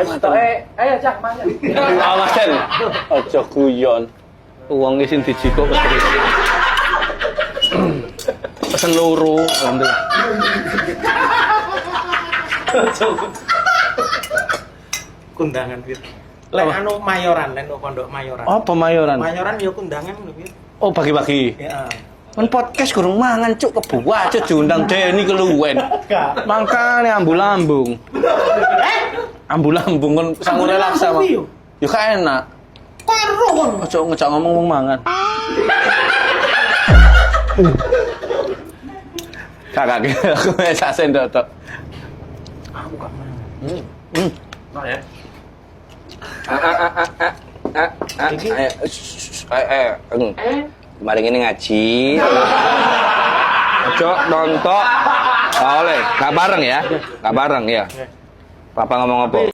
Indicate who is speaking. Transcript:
Speaker 1: Ayo Cak, mangan.
Speaker 2: Awasan. Aja guyon. Wong iki sing dijikuk terus. Pesen loro, alhamdulillah.
Speaker 1: Kundangan Fir. Lek anu mayoran, lek pondok mayoran.
Speaker 2: Oh, pemayoran.
Speaker 1: Mayoran ya kundangan lho Fir.
Speaker 2: Oh, bagi-bagi.
Speaker 1: Ya.
Speaker 2: Kan podcast kurang mangan cuk kebuah cuk diundang Deni keluwen. Makane ambul-lambung. Ambul-lambung kan sangu relaksa, Bang. Yo ka enak.
Speaker 1: Karo kon.
Speaker 2: Ojo ngejak ngomong mangan. Kakak aku mesak sendok tok.
Speaker 1: Aku gak mangan. Nah ya.
Speaker 2: Kemarin ini ngaji. Cok nonton. Oleh, gak bareng ya? Gak bareng ya? Papa ngomong apa?